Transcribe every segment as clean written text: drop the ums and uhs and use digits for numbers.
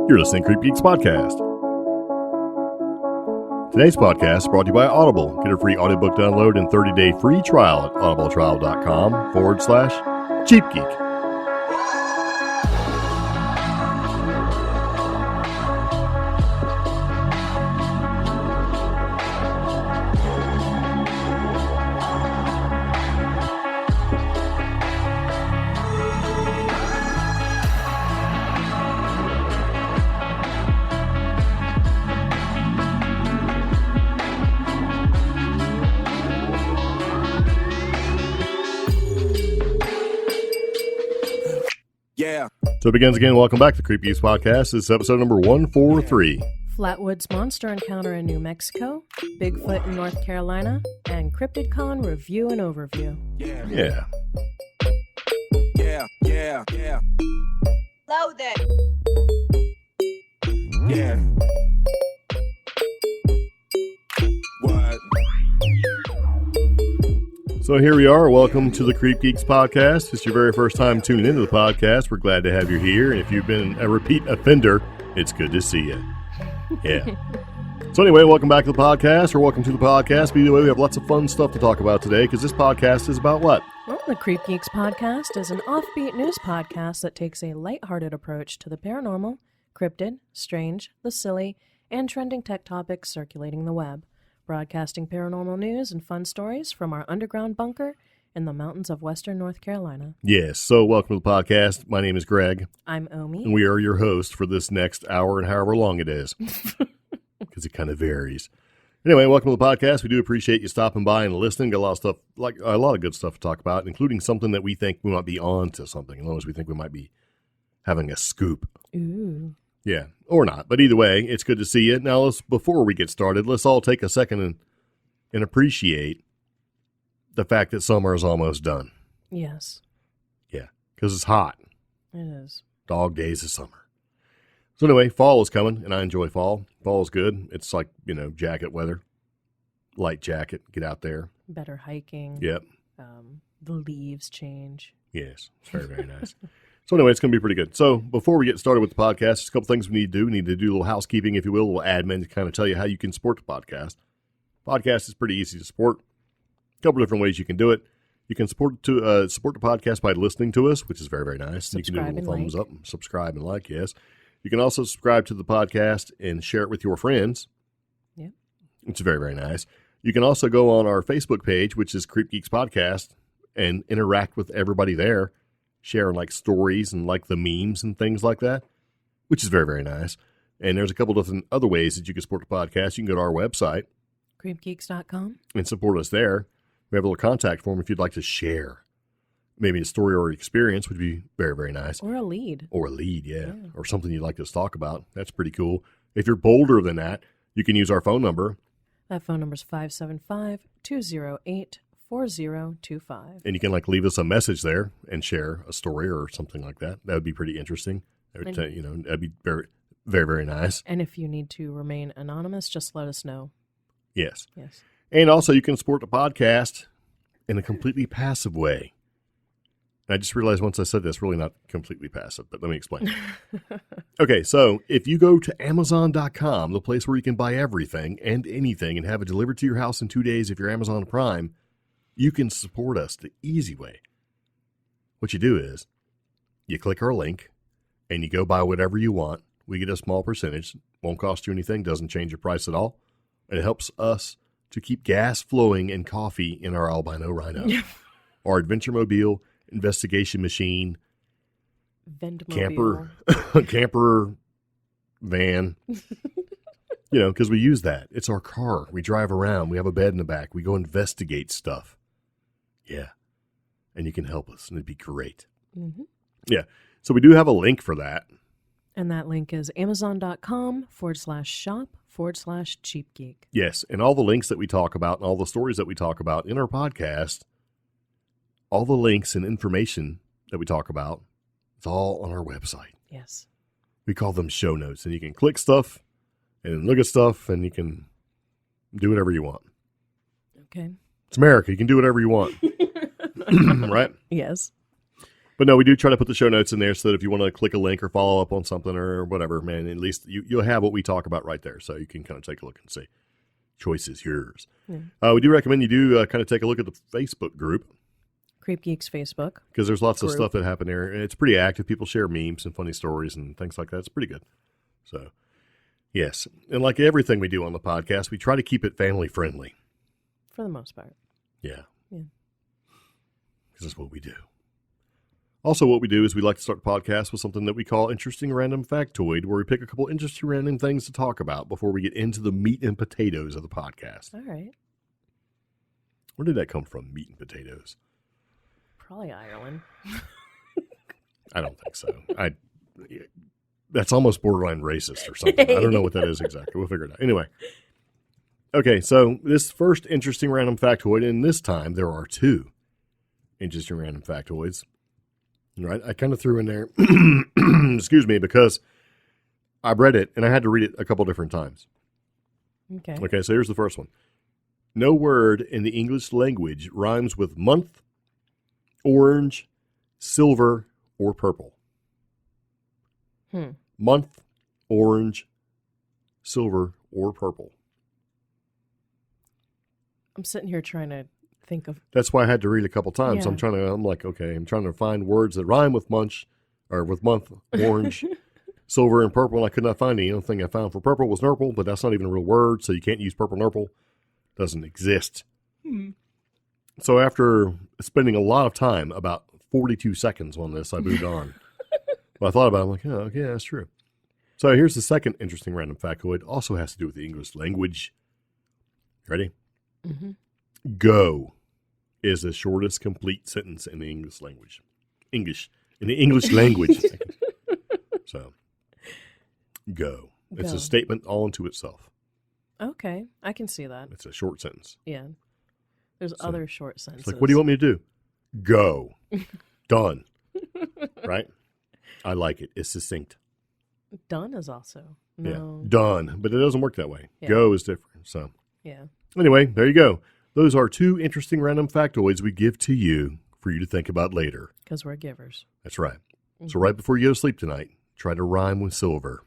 You're listening to CreepGeeks Podcast. Today's podcast is brought to you by Audible. Get a free audiobook download and 30-day free trial at audibletrial.com/CheapGeek. So it begins again. Welcome back to CreepGeeks Podcast. This is episode number 143. Flatwoods monster encounter in New Mexico, Bigfoot in North Carolina, and Cryptid Con review and overview. Yeah. Load that. Yeah. What? So here we are. Welcome to the CreepGeeks Podcast. If it's your very first time tuning into the podcast, we're glad to have you here. And if you've been a repeat offender, it's good to see you. Yeah. So anyway, welcome back to the podcast, or welcome to the podcast. But either way, we have lots of fun stuff to talk about today, because this podcast is about what? Well, the CreepGeeks Podcast is an offbeat news podcast that takes a lighthearted approach to the paranormal, cryptid, strange, the silly, and trending tech topics circulating the web. Broadcasting paranormal news and fun stories from our underground bunker in the mountains of western North Carolina. Yes, so welcome to the podcast. My name is Greg. I'm Omi. And we are your host for this next hour and however long it is, because it kind of varies. Anyway, welcome to the podcast. We do appreciate you stopping by and listening. Got a lot of stuff, like a lot of good stuff to talk about, including something that we think we might be on to something, as long as we think we might be having a scoop. Ooh. Yeah, or not. But either way, it's good to see you. Now, before we get started, let's all take a second and appreciate the fact that summer is almost done. Yes. Yeah, because it's hot. It is. Dog days of summer. So anyway, fall is coming, and I enjoy fall. Fall is good. It's like, jacket weather. Light jacket. Get out there. Better hiking. Yep. The leaves change. Yes, it's very, very nice. So anyway, it's going to be pretty good. So before we get started with the podcast, there's a couple things we need to do. We need to do a little housekeeping, if you will, a little admin to kind of tell you how you can support the podcast. Podcast is pretty easy to support. A couple different ways you can do it. You can support the podcast by listening to us, which is very, very nice. You can do a little thumbs up, and subscribe and like, yes. You can also subscribe to the podcast and share it with your friends. Yeah. It's very, very nice. You can also go on our Facebook page, which is CreepGeeks Podcast, and interact with everybody there. Sharing like stories and like the memes and things like that, which is very, very nice. And there's a couple different other ways that you can support the podcast. You can go to our website, CreepGeeks.com, and support us there. We have a little contact form if you'd like to share maybe a story or experience, would be very, very nice. Or a lead. Or a lead, yeah. Or something you'd like us to talk about. That's pretty cool. If you're bolder than that, you can use our phone number. That phone number is 575-208-4025. And you can leave us a message there and share a story or something like that. That would be pretty interesting. That'd be very, very, very nice. And if you need to remain anonymous, just let us know. Yes. Yes. And also you can support the podcast in a completely passive way. And I just realized once I said this, really not completely passive, but let me explain. Okay, so if you go to Amazon.com, the place where you can buy everything and anything and have it delivered to your house in 2 days if you're Amazon Prime, you can support us the easy way. What you do is you click our link and you go buy whatever you want. We get a small percentage. Won't cost you anything. Doesn't change your price at all. And it helps us to keep gas flowing and coffee in our Albino Rhino. Our adventure mobile, investigation machine, camper van. Because we use that. It's our car. We drive around. We have a bed in the back. We go investigate stuff. Yeah. And you can help us, and it'd be great. Mm-hmm. Yeah. So we do have a link for that. And that link is amazon.com/shop/CheapGeek. Yes. And all the links that we talk about and all the stories that we talk about in our podcast, all the links and information that we talk about, it's all on our website. Yes. We call them show notes, and you can click stuff and look at stuff, and you can do whatever you want. Okay. It's America. You can do whatever you want. Right? Yes. But no, we do try to put the show notes in there so that if you want to click a link or follow up on something or whatever, man, at least you'll have what we talk about right there. So you can kind of take a look and see. Choice is yours. Yeah. We do recommend you do kind of take a look at the Facebook group. CreepGeeks Facebook. Because there's lots of stuff that happen there. And it's pretty active. People share memes and funny stories and things like that. It's pretty good. So, yes. And like everything we do on the podcast, we try to keep it family friendly. For the most part. Yeah. Yeah. Because that's what we do. Also, what we do is we like to start the podcast with something that we call Interesting Random Factoid, where we pick a couple interesting random things to talk about before we get into the meat and potatoes of the podcast. All right. Where did that come from, meat and potatoes? Probably Ireland. I don't think so. That's almost borderline racist or something. I don't know what that is exactly. We'll figure it out. Anyway. Okay, so this first Interesting Random Factoid, and this time there are two Interesting Random Factoids. Right, I kind of threw in there, excuse me, because I read it and I had to read it a couple different times. Okay, so here's the first one. No word in the English language rhymes with month, orange, silver, or purple. Month, orange, silver, or purple. I'm sitting here trying to think of. That's why I had to read a couple times. Yeah. I'm trying to find words that rhyme with month, orange, silver, and purple, and I could not find any. The only thing I found for purple was nurple, but that's not even a real word, so you can't use purple nurple. Doesn't exist. So after spending a lot of time, about 42 seconds on this, I moved on. Well, I thought about it. I'm like, oh, okay, that's true. So here's the second interesting random factoid. Also has to do with the English language. Ready? Mm-hmm. Go is the shortest complete sentence in the English language. In the English language. So, go. It's a statement all unto itself. Okay, I can see that. It's a short sentence. Yeah. There's other short sentences. It's like, what do you want me to do? Go. Done. Right? I like it. It's succinct. Done is also. No. Yeah. Done. But it doesn't work that way. Yeah. Go is different. So. Yeah. Anyway, there you go. Those are two interesting random factoids we give to you for you to think about later. Because we're givers. That's right. Mm-hmm. So right before you go to sleep tonight, try to rhyme with silver.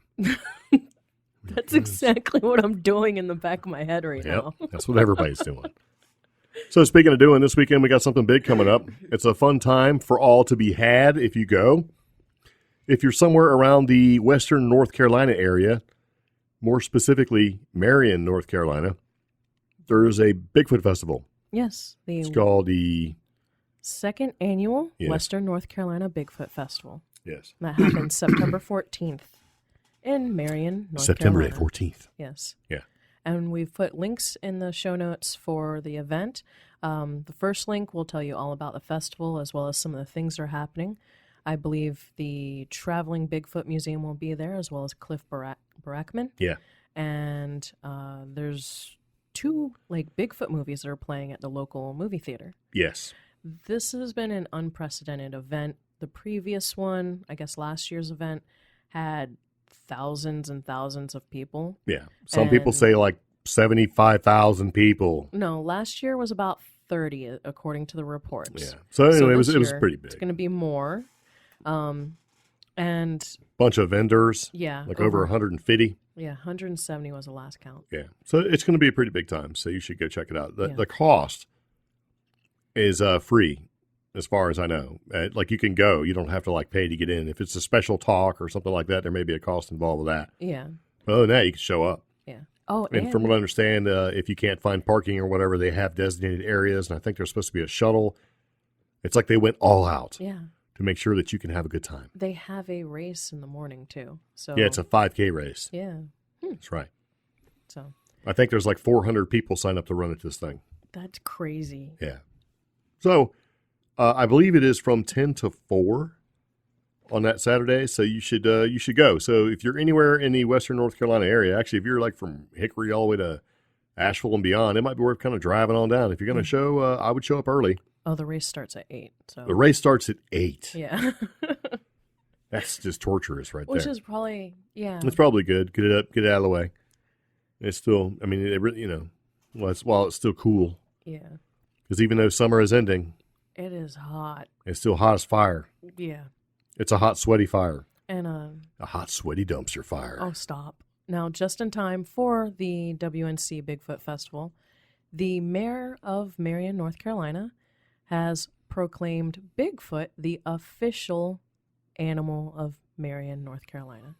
That's exactly what I'm doing in the back of my head right now. That's what everybody's doing. So speaking of doing, this weekend we got something big coming up. It's a fun time for all to be had if you go. If you're somewhere around the western North Carolina area, more specifically Marion, North Carolina, there's a Bigfoot festival. Yes. It's called the second annual Western North Carolina Bigfoot Festival. Yes. That happens September 14th in Marion, North September Carolina. 14th. Yes. Yeah. And we've put links in the show notes for the event. The first link will tell you all about the festival as well as some of the things that are happening. I believe the Traveling Bigfoot Museum will be there as well as Cliff Barackman. Yeah. And there's two Bigfoot movies that are playing at the local movie theater. Yes. This has been an unprecedented event. The previous one, I guess last year's event, had thousands and thousands of people. Yeah. Some people say 75,000 people. No, last year was about 30, according to the reports. Yeah. So anyway, it was pretty big. It's going to be more. And bunch of vendors. Yeah. Over 150. Yeah, 170 was the last count. Yeah. So it's going to be a pretty big time. So you should go check it out. The cost is free, as far as I know. You can go. You don't have to pay to get in. If it's a special talk or something like that, there may be a cost involved with that. Yeah. But other than that, you can show up. Yeah. Oh, and from what I understand, if you can't find parking or whatever, they have designated areas, and I think there's supposed to be a shuttle. It's like they went all out. Yeah. To make sure that you can have a good time. They have a race in the morning, too. So yeah, it's a 5K race. Yeah. That's right. So I think there's 400 people sign up to run at this thing. That's crazy. Yeah. So I believe it is from 10 to 4 on that Saturday, so you should go. So if you're anywhere in the western North Carolina area, actually if you're from Hickory all the way to Asheville and beyond, it might be worth kind of driving on down. If you're going to show, I would show up early. Oh, the race starts at 8. So the race starts at 8. Yeah. That's just torturous right Which there. Which is probably, yeah. It's probably good. Get it up, get it out of the way. It's still, I mean, it really, while it's still cool. Yeah. Because even though summer is ending, It is hot. It's still hot as fire. Yeah. It's a hot, sweaty fire. And a hot, sweaty dumpster fire. Oh, stop. Now, just in time for the WNC Bigfoot Festival, the mayor of Marion, North Carolina, has proclaimed Bigfoot the official animal of Marion, North Carolina.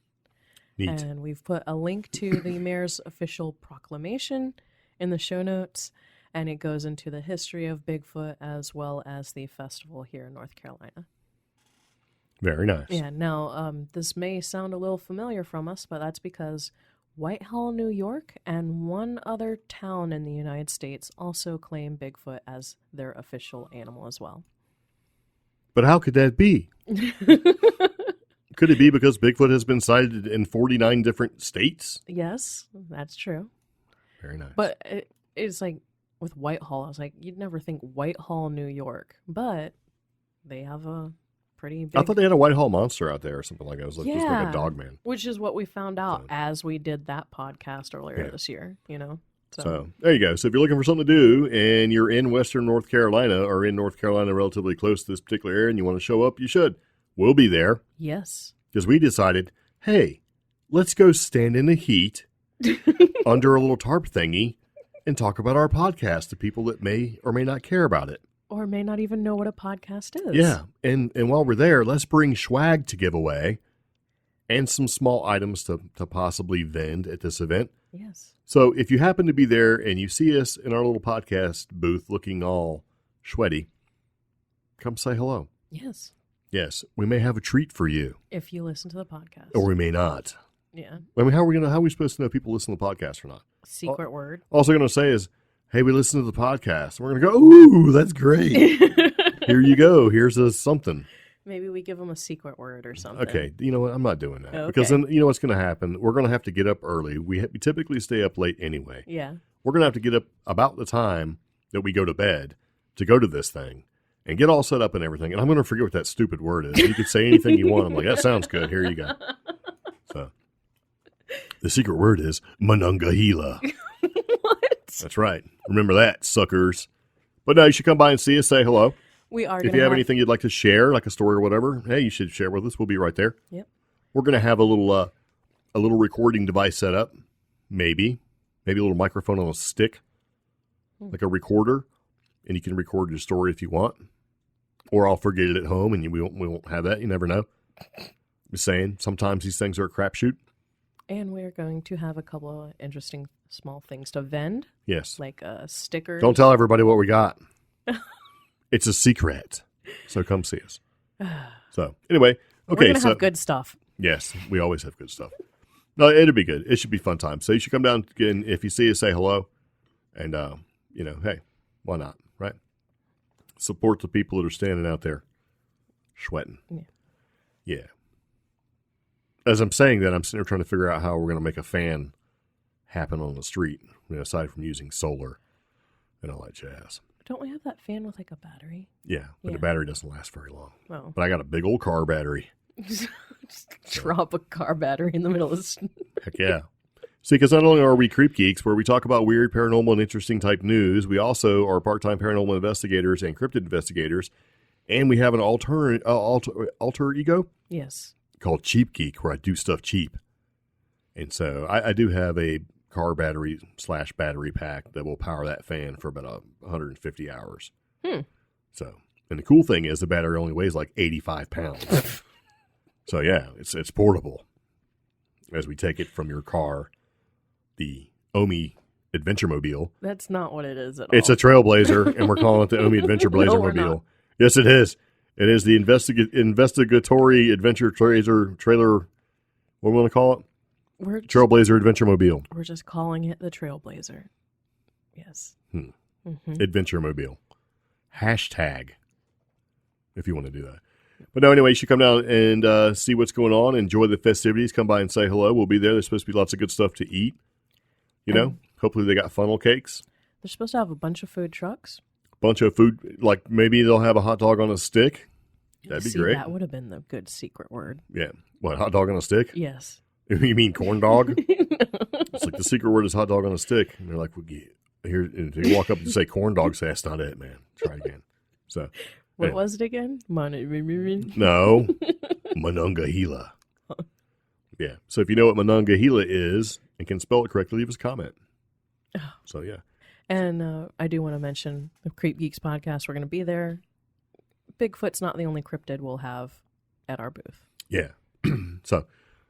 Neat. And we've put a link to the mayor's official proclamation in the show notes, and it goes into the history of Bigfoot as well as the festival here in North Carolina. Very nice. Yeah, now, this may sound a little familiar from us, but that's because Whitehall, New York, and one other town in the United States also claim Bigfoot as their official animal as well. But how could that be? Could it be because Bigfoot has been sighted in 49 different states? Yes, that's true. Very nice. But it's like with Whitehall, I was like, you'd never think Whitehall, New York, but they have a pretty big... I thought they had a Whitehall monster out there or something like that. It was like, yeah, just like a dog man. Which is what we found out as we did that podcast earlier this year, you know? So there you go. So if you're looking for something to do and you're in Western North Carolina or in North Carolina relatively close to this particular area and you want to show up, you should. We'll be there. Yes. Because we decided, hey, let's go stand in the heat under a little tarp thingy and talk about our podcast to people that may or may not care about it. Or may not even know what a podcast is. Yeah. And while we're there, let's bring swag to give away and some small items to possibly vend at this event. Yes. So if you happen to be there and you see us in our little podcast booth looking all sweaty, come say hello. Yes. Yes, we may have a treat for you. If you listen to the podcast. Or we may not. Yeah. I mean, how are we supposed to know people listen to the podcast or not? Secret word. Also going to say is, hey, we listen to the podcast. And we're going to go, ooh, that's great. Here you go. Here's something. Maybe we give them a secret word or something. Okay. You know what? I'm not doing that. Okay. Because then, you know what's going to happen? We're going to have to get up early. We typically stay up late anyway. Yeah. We're going to have to get up about the time that we go to bed to go to this thing and get all set up and everything. And I'm going to forget what that stupid word is. You could say anything you want. I'm like, that sounds good. Here you go. So the secret word is Monongahela. What? That's right. Remember that, suckers. But no, you should come by and see us. Say hello. We are. If you have anything you'd like to share, like a story or whatever, hey, you should share with us. We'll be right there. Yep. We're going to have a little recording device set up. Maybe a little microphone on a stick, like a recorder, and you can record your story if you want. Or I'll forget it at home, and we won't have that. You never know. I'm just saying, sometimes these things are a crapshoot. And we're going to have a couple of interesting small things to vend. Yes. Like stickers. Don't tell everybody what we got. It's a secret. So come see us. So anyway, okay. We're going to have good stuff. Yes, we always have good stuff. No, it'll be good. It should be a fun time. So you should come down again. If you see us, say hello. And, hey, why not, right? Support the people that are standing out there sweating. Yeah. As I'm saying that, I'm sitting there trying to figure out how we're going to make a fan happen on the street, aside from using solar and all that jazz. Don't we have that fan with like a battery? Yeah, but the battery doesn't last very long. Oh. But I got a big old car battery. Just drop a car battery in the middle of the Heck yeah. See, because not only are we Creep Geeks, where we talk about weird, paranormal, and interesting type news, we also are part-time paranormal investigators and cryptid investigators, and we have an alter ego? Yes. Called Cheap Geek, where I do stuff cheap. And so I do have a car battery / battery pack that will power that fan for about 150 hours. So, and the cool thing is the battery only weighs like 85 pounds. So yeah, it's portable. As we take it from your car, the Omi Adventure Mobile. That's not what it is at all. It's a Trailblazer, and we're calling it the Omi Adventure Blazer No, we're Mobile. not. Yes, it is. It is the investigatory adventure trailer. What do we want to call it? Trailblazer Adventure Mobile. We're just calling it the Trailblazer. Yes. Adventure Mobile. Hashtag, if you want to do that. But no, anyway, you should come down and see what's going on. Enjoy the festivities. Come by and say hello. We'll be there. There's supposed to be lots of good stuff to eat. Hopefully they got funnel cakes. They're supposed to have a bunch of food trucks. Bunch of food. Like maybe they'll have a hot dog on a stick. That'd be great. That would have been the good secret word. Yeah. What, hot dog on a stick? Yes. You mean corn dog? It's like the secret word is hot dog on a stick. And they're like, well, here, and if you walk up and say corn dog, say, that's not it, man. Try it again. So What was it again? No, Monongahela. Yeah. So if you know what Monongahela is and can spell it correctly, leave us a comment. So, yeah. And I do want to mention the Creep Geeks podcast. We're going to be there. Bigfoot's not the only cryptid we'll have at our booth. Yeah. So,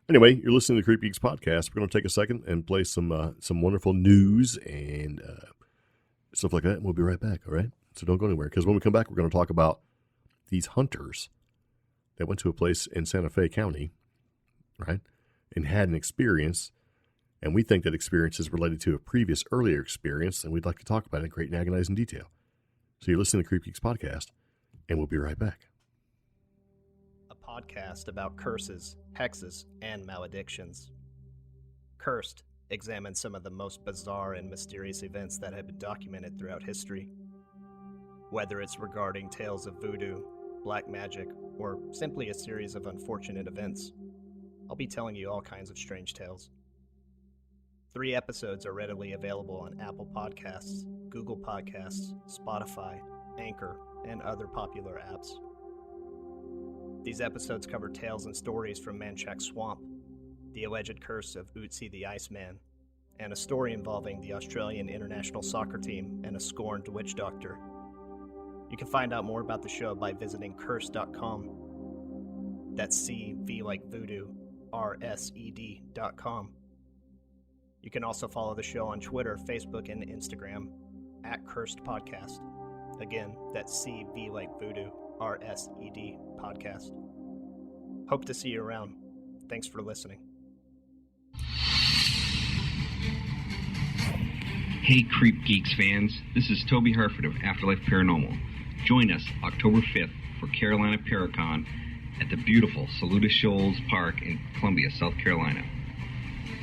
anyway, you're listening to the Creep Geeks Podcast. We're going to take a second and play some wonderful news and stuff like that. And we'll be right back, all right? So don't go anywhere, because when we come back, we're going to talk about these hunters that went to a place in Santa Fe County, right, and had an experience, and we think that experience is related to a previous earlier experience, and we'd like to talk about it in great and agonizing detail. So you're listening to Creep Geeks Podcast, and we'll be right back. A podcast about curses, hexes, and maledictions. Cursed examines some of the most bizarre and mysterious events that have been documented throughout history. Whether it's regarding tales of voodoo, black magic, or simply a series of unfortunate events, I'll be telling you all kinds of strange tales. 3 episodes are readily available on Apple Podcasts, Google Podcasts, Spotify, Anchor, and other popular apps. These episodes cover tales and stories from Manchac Swamp, the alleged curse of Ötzi the Iceman, and a story involving the Australian international soccer team and a scorned witch doctor. You can find out more about the show by visiting curse.com. That's C-V like voodoo, RSED.com. You can also follow the show on Twitter, Facebook, and Instagram at Cursed Podcast. Again, that's C-V like voodoo, RSED Podcast. Hope to see you around. Thanks for listening. Hey Creep Geeks fans, this is Toby Harford of Afterlife Paranormal. Join us October 5th for Carolina Paracon at the beautiful Saluda Shoals Park in Columbia, South Carolina.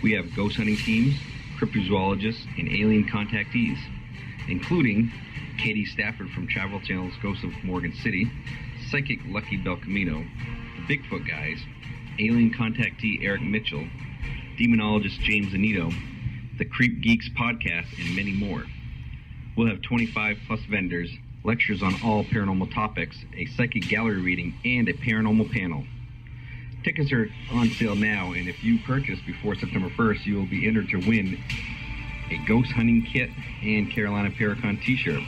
We have ghost hunting teams, cryptozoologists, and alien contactees, including Katie Stafford from Travel Channel's Ghosts of Morgan City, Psychic Lucky Belcamino, the Bigfoot Guys, alien contactee Eric Mitchell, demonologist James Anito, the Creep Geeks Podcast, and many more. We'll have 25 plus vendors, lectures on all paranormal topics, a psychic gallery reading, and a paranormal panel. Tickets are on sale now, and if you purchase before September 1st, you will be entered to win a ghost hunting kit and Carolina Paracon t-shirt.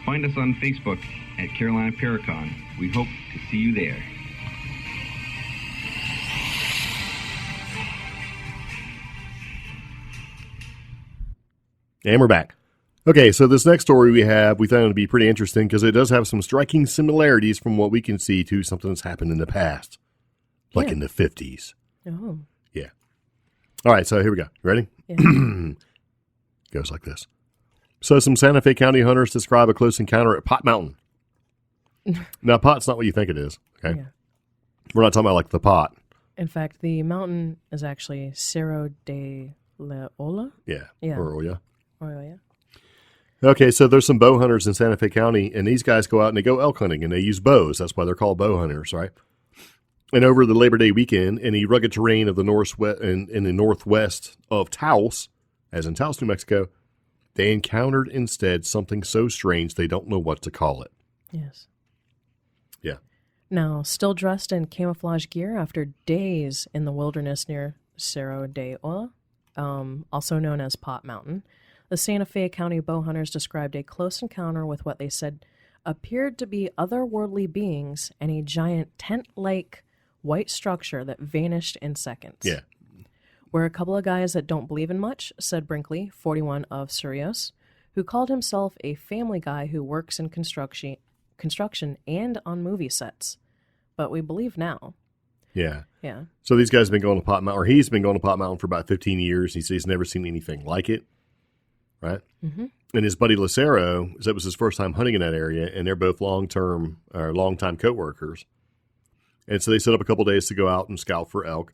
Find us on Facebook at Carolina Paracon. We hope to see you there. And we're back. Okay, so this next story we found it to be pretty interesting because it does have some striking similarities from what we can see to something that's happened in the past, like in the 50s. Oh. Yeah. All right, so here we go. Ready? Yeah. Goes like this. So some Santa Fe County hunters describe a close encounter at Pot Mountain. Now, Pot's not what you think it is, okay? Yeah. We're not talking about like the pot. In fact, the mountain is actually Cerro de la Ola. Yeah. Yeah. Or, yeah. Oh, yeah. Okay, so there's some bow hunters in Santa Fe County, and these guys go out and they go elk hunting, and they use bows. That's why they're called bow hunters, right? And over the Labor Day weekend, in the rugged terrain of the in the northwest of Taos, as in Taos, New Mexico, they encountered instead something so strange they don't know what to call it. Yes. Yeah. Now, still dressed in camouflage gear after days in the wilderness near Cerro de Ola, also known as Pot Mountain, the Santa Fe County bow hunters described a close encounter with what they said appeared to be otherworldly beings and a giant tent-like white structure that vanished in seconds. Yeah. We're a couple of guys that don't believe in much, said Brinkley, 41 of Surios, who called himself a family guy who works in construction and on movie sets. But we believe now. Yeah. Yeah. So these guys have been going to Pot Mountain, or he's been going to Pot Mountain for about 15 years. He says he's never seen anything like it. Right? Mm-hmm. And his buddy Lucero, that was his first time hunting in that area, and they're both long-time co-workers. And so they set up a couple days to go out and scout for elk.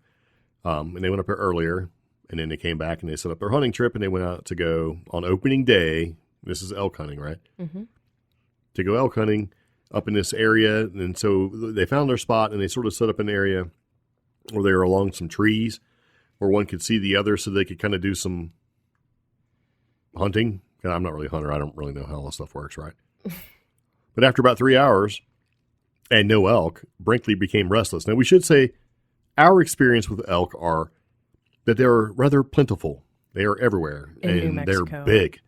And they went up there earlier, and then they came back and they set up their hunting trip, and they went out to go on opening day. This is elk hunting, right? Mm-hmm. To go elk hunting up in this area. And so they found their spot, and they sort of set up an area where they were along some trees where one could see the other so they could kind of do some hunting. I'm not really a hunter. I don't really know how all this stuff works, right? But But after about 3 hours and no elk, Brinkley became restless. Now, we should say our experience with elk are that they're rather plentiful. They are everywhere, In New and Mexico. they're big.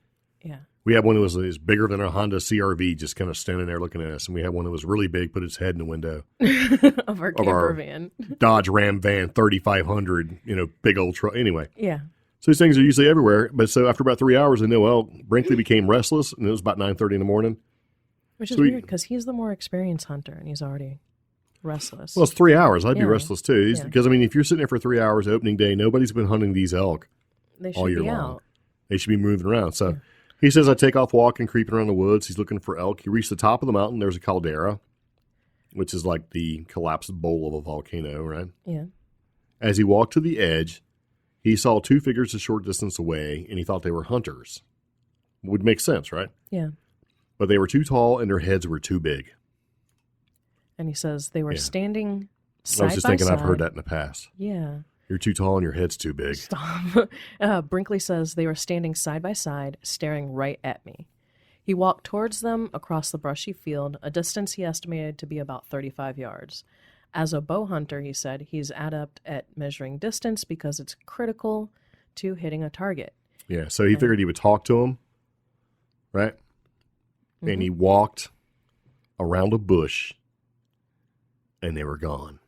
Yeah. We had one that was bigger than a Honda CRV, just kind of standing there looking at us. And we had one that was really big, put its head in the window. Of our camper van. Dodge Ram van 3500, big old truck. Anyway, Yeah. so these things are usually everywhere. But so after about 3 hours and no elk, Brinkley became restless, and it was about 9:30 in the morning. Which is So weird because he's the more experienced hunter and he's already restless. Well, it's 3 hours. I'd be Yeah. restless too. Yeah. Because, if you're sitting there for 3 hours opening day, nobody's been hunting these elk They all should year be long. out. They should be moving around. So he says, I take off walking, creeping around the woods. He's looking for elk. He reached the top of the mountain. There's a caldera, which is like the collapsed bowl of a volcano, right? Yeah. As he walked to the edge, he saw two figures a short distance away, and he thought they were hunters. Would make sense, right? Yeah. But they were too tall, and their heads were too big. And he says they were Yeah. standing side I was just by thinking side. I've heard that in the past. Yeah. You're too tall, and your head's too big. Stop. Brinkley says they were standing side by side, staring right at me. He walked towards them across the brushy field, a distance he estimated to be about 35 yards. As a bow hunter, he said, he's adept at measuring distance because it's critical to hitting a target. Yeah, so he figured he would talk to him, right? And he walked around a bush, and they were gone.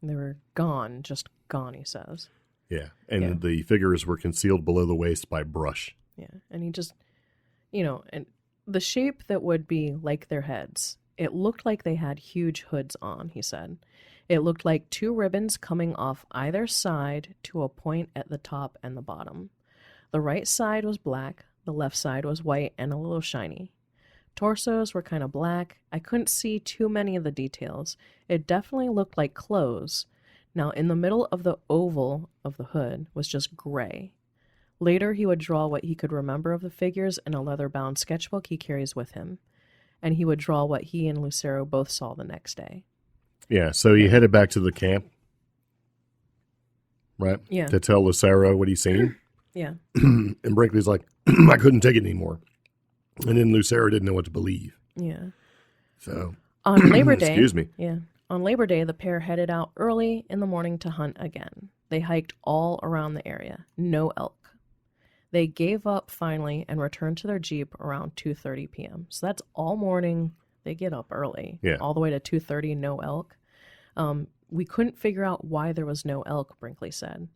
They were gone, just gone, he says. Yeah, and Yeah. the figures were concealed below the waist by brush. Yeah, and he just, and the shape that would be like their heads, it looked like they had huge hoods on, he said. It looked like two ribbons coming off either side to a point at the top and the bottom. The right side was black, the left side was white and a little shiny. Torsos were kind of black. I couldn't see too many of the details. It definitely looked like clothes. Now, in the middle of the oval of the hood was just gray. Later, he would draw what he could remember of the figures in a leather-bound sketchbook he carries with him. And he would draw what he and Lucero both saw the next day. Yeah, so he headed back to the camp, right? Yeah. To tell Lucero what he's seen. Yeah. And Brinkley's like, I couldn't take it anymore. And then Lucero didn't know what to believe. Yeah. So, On Labor Day. excuse me. Yeah. On Labor Day, the pair headed out early in the morning to hunt again. They hiked all around the area. No elk. They gave up finally and returned to their Jeep around 2:30 p.m. So that's all morning. They get up early. Yeah. All the way to 2:30, no elk. We couldn't figure out why there was no elk, Brinkley said.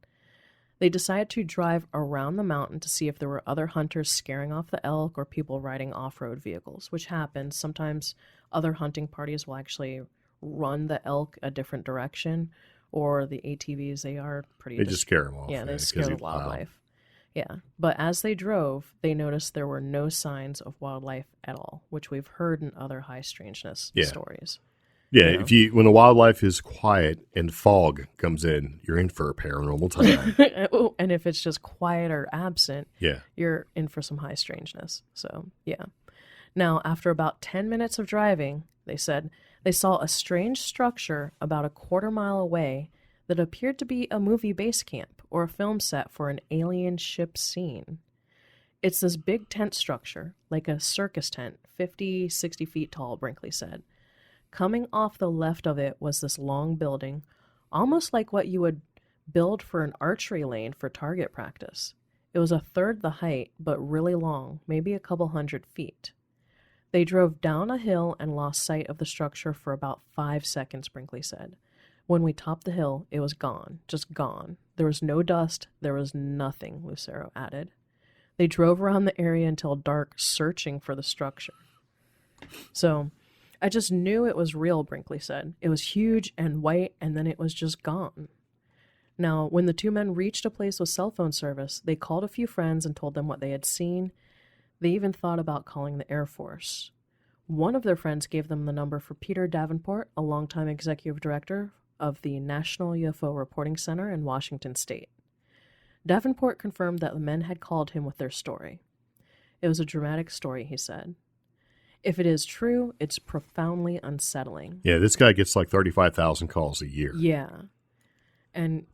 They decided to drive around the mountain to see if there were other hunters scaring off the elk or people riding off-road vehicles, which happens. Sometimes other hunting parties will actually run the elk a different direction, or the ATVs, they are pretty... They just scare him off. Yeah, they 'cause scare the he's loud. wildlife. Yeah, but as they drove, they noticed there were no signs of wildlife at all, which we've heard in other high strangeness stories. Yeah, You know? when the wildlife is quiet and fog comes in, you're in for a paranormal time. Oh, and if it's just quiet or absent, Yeah. you're in for some high strangeness. So, yeah. Now, after about 10 minutes of driving, they said they saw a strange structure about a quarter-mile away that appeared to be a movie base camp or a film set for an alien ship scene. It's this big tent structure, like a circus tent, 50, 60 feet tall, Brinkley said. Coming off the left of it was this long building, almost like what you would build for an archery lane for target practice. It was a third the height, but really long, maybe a couple 100 feet. They drove down a hill and lost sight of the structure for about 5 seconds, Brinkley said. When we topped the hill, it was gone, just gone. There was no dust, there was nothing, Lucero added. They drove around the area until dark, searching for the structure. So, I just knew it was real, Brinkley said. It was huge and white, and then it was just gone. Now, when the two men reached a place with cell phone service, they called a few friends and told them what they had seen. They even thought about calling the Air Force. One of their friends gave them the number for Peter Davenport, a longtime executive director of the National UFO Reporting Center in Washington State. Davenport confirmed that the men had called him with their story. It was a dramatic story, he said. If it is true, it's profoundly unsettling. Yeah, this guy gets like 35,000 calls a year. Yeah. And,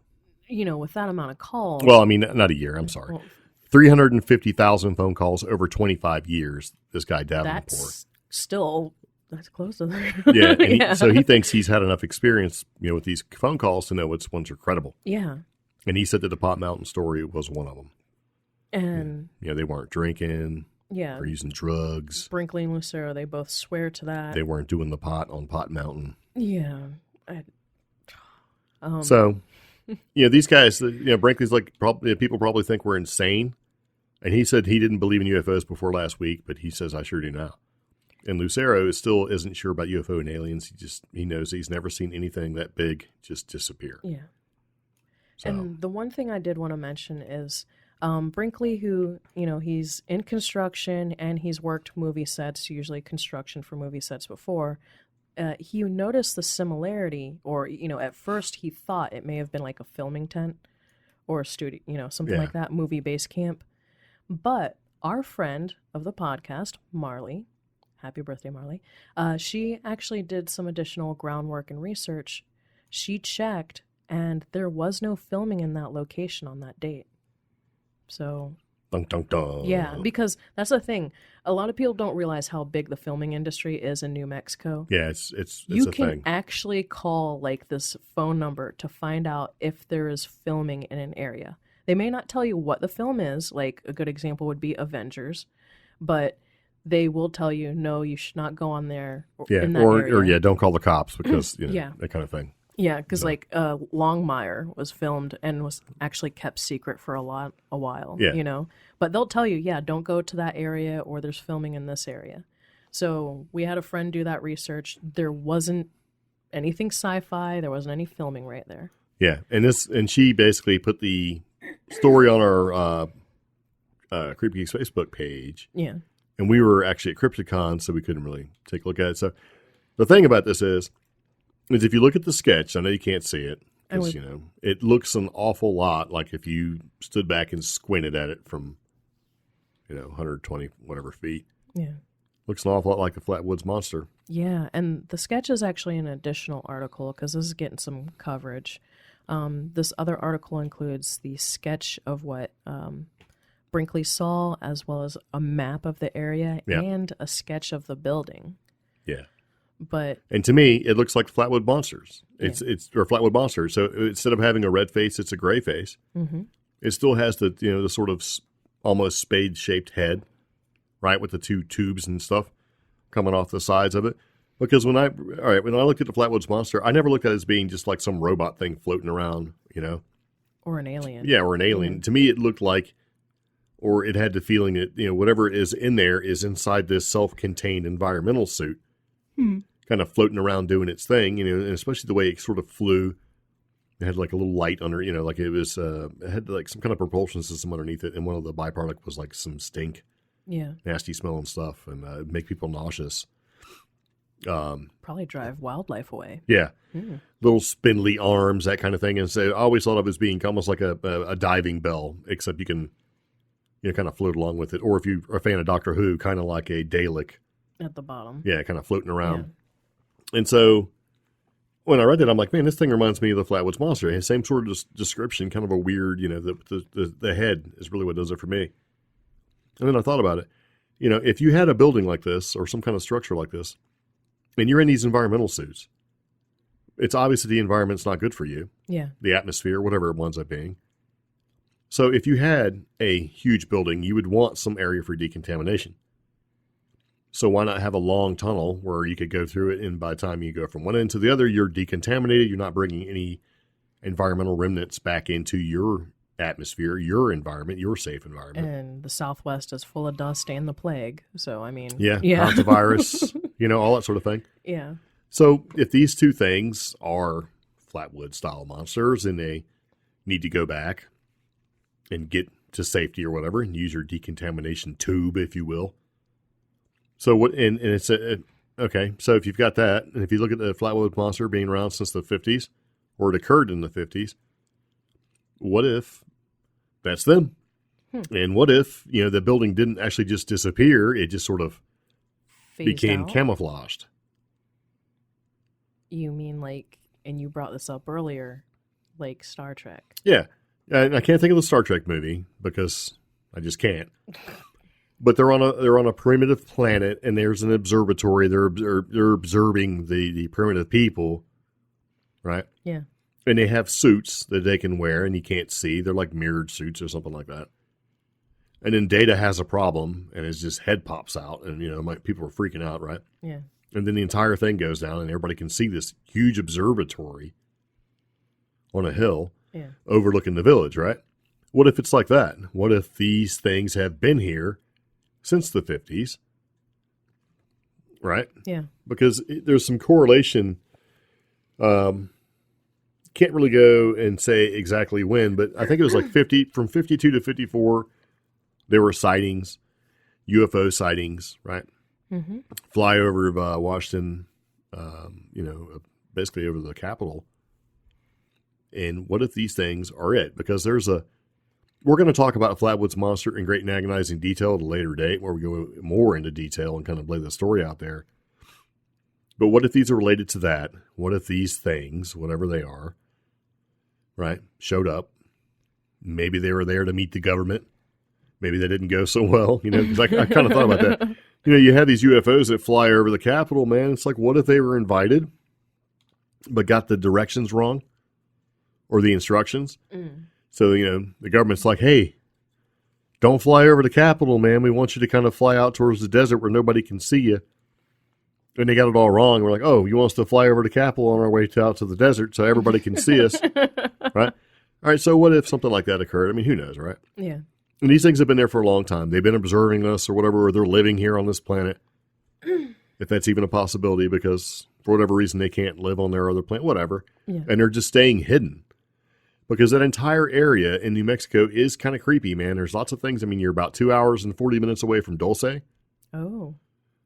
with that amount of calls... Well, I mean, not a year, I'm sorry. Well, 350,000 phone calls over 25 years, this guy Davenport. that's still that's close to there. Yeah, and Yeah. so he thinks he's had enough experience, with these phone calls to know which ones are credible. Yeah. And he said that the Pot Mountain story was one of them. And They weren't drinking yeah, or using drugs. Brinkley and Lucero, they both swear to that. They weren't doing the pot on Pot Mountain. Yeah. So, these guys, Brinkley's like, people probably think we're insane. And he said he didn't believe in UFOs before last week, but he says, I sure do now. And Lucero still isn't sure about UFO and aliens. He knows he's never seen anything that big just disappear. Yeah. So, And the one thing I did want to mention is Brinkley, who, he's in construction and he's worked movie sets, usually construction for movie sets before. He noticed the similarity, or, at first he thought it may have been like a filming tent or a studio, something like that, movie base camp. But our friend of the podcast, Marley, happy birthday, Marley, she actually did some additional groundwork and research. She checked, and there was no filming in that location on that date. So, dun, dun, dun. yeah, because that's the thing. A lot of people don't realize how big the filming industry is in New Mexico. Yeah, it's You a can thing. actually call like this phone number to find out if there is filming in an area. They may not tell you what the film is. Like a good example would be Avengers, but they will tell you, no, you should not go on there. In that area. Don't call the cops because Yeah. that kind of thing. Yeah, because Longmire was filmed and was actually kept secret for a while. Yeah. But they'll tell you, yeah, don't go to that area, or there's filming in this area. So we had a friend do that research. There wasn't anything sci-fi. There wasn't any filming right there. Yeah, and she basically put the story on our CreepGeeks Facebook page. Yeah. And we were actually at CryptidCon, so we couldn't really take a look at it. So the thing about this is if you look at the sketch, I know you can't see it because, it looks an awful lot like if you stood back and squinted at it from, 120 whatever feet. Yeah. Looks an awful lot like the Flatwoods monster. Yeah, and the sketch is actually an additional article because this is getting some coverage. This other article includes the sketch of what Brinkley saw, as well as a map of the area and a sketch of the building. Yeah. And to me, it looks like the Flatwood monsters. It's Flatwood monsters. So instead of having a red face, it's a gray face. Mm-hmm. It still has the the sort of almost spade-shaped head, right, with the two tubes and stuff coming off the sides of it. Because when I looked at the Flatwoods monster, I never looked at it as being just like some robot thing floating around, Or an alien. Yeah, or an alien. To me, it looked like, or it had the feeling that, whatever is in there is inside this self-contained environmental suit, kind of floating around doing its thing, and especially the way it sort of flew. It had like a little light under, like it was, it had like some kind of propulsion system underneath it, and one of the byproduct was like some stink. Yeah. Nasty smelling stuff, and make people nauseous. Probably drive wildlife away. Yeah. Little spindly arms, that kind of thing. And so I always thought of it as being almost like a diving bell, except you can, kind of float along with it. Or if you're a fan of Doctor Who, kind of like a Dalek. At the bottom. Yeah, kind of floating around. Yeah. And so when I read that, I'm like, man, this thing reminds me of the Flatwoods monster. It has the same sort of description, kind of a weird, the head is really what does it for me. And then I thought about it. If you had a building like this or some kind of structure like this, and you're in these environmental suits, it's obvious that the environment's not good for you. Yeah. The atmosphere, whatever it winds up being. So if you had a huge building, you would want some area for decontamination. So why not have a long tunnel where you could go through it, and by the time you go from one end to the other, you're decontaminated. You're not bringing any environmental remnants back into your atmosphere, your environment, your safe environment. And the Southwest is full of dust and the plague. So, I mean. Yeah. Hantavirus, all that sort of thing. Yeah. So if these two things are Flatwood-style monsters and they need to go back and get to safety or whatever and use your decontamination tube, if you will. So what? And it's okay. So if you've got that, and if you look at the Flatwood monster being around since the 50s, or it occurred in the 50s, what if that's them? And what if the building didn't actually just disappear? It just sort of became camouflaged. You mean like, and you brought this up earlier, like Star Trek? Yeah, and I can't think of the Star Trek movie because I just can't. But they're on a primitive planet, and there's an observatory. They're observing the primitive people, right? Yeah. And they have suits that they can wear, and you can't see. They're like mirrored suits or something like that. And then Data has a problem, and his just head pops out, and people are freaking out, right? Yeah. And then the entire thing goes down, and everybody can see this huge observatory on a hill overlooking the village, right? What if it's like that? What if these things have been here since the 50s, right? Yeah. Because there's some correlation. Can't really go and say exactly when, but I think it was like from 52 to 54, there were sightings, UFO sightings, right? Mm-hmm. Fly over Washington, basically over the Capitol. And what if these things are it? Because we're going to talk about Flatwoods Monster in great and agonizing detail at a later date, where we go more into detail and kind of lay the story out there. But what if these are related to that? What if these things, whatever they are, right, showed up? Maybe they were there to meet the government. Maybe they didn't go so well, because I kind of thought about that. You have these UFOs that fly over the Capitol, man. It's like, what if they were invited, but got the directions wrong or the instructions? So, the government's like, hey, don't fly over the Capitol, man. We want you to kind of fly out towards the desert where nobody can see you. And they got it all wrong. We're like, oh, you want us to fly over the Capitol on our way out to the desert so everybody can see us, right? All right, so what if something like that occurred? I mean, who knows, right? Yeah. And these things have been there for a long time. They've been observing us or whatever, or they're living here on this planet, if that's even a possibility, because for whatever reason they can't live on their other planet, whatever. Yeah. And they're just staying hidden. Because that entire area in New Mexico is kind of creepy, man. There's lots of things. I mean, you're about 2 hours and 40 minutes away from Dulce. Oh.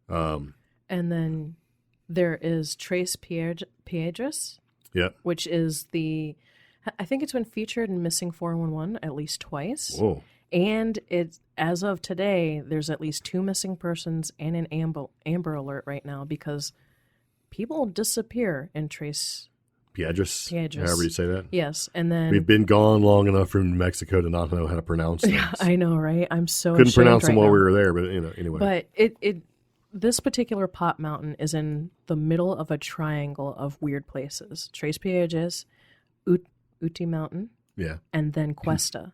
And then there is Tres Piedras. Yeah. Which is I think it's been featured in Missing 411 at least twice. Whoa. And as of today, there's at least 2 missing persons and an Amber Alert right now because people disappear in Tres Piedras, Piedras, however you say that. Yes, and then we've been gone long enough from Mexico to not know how to pronounce things. I know, right? I'm so couldn't pronounce them right while now. we were there, but anyway. But this particular pop mountain is in the middle of a triangle of weird places: Tres Piedras, Uti Mountain, and then Cuesta.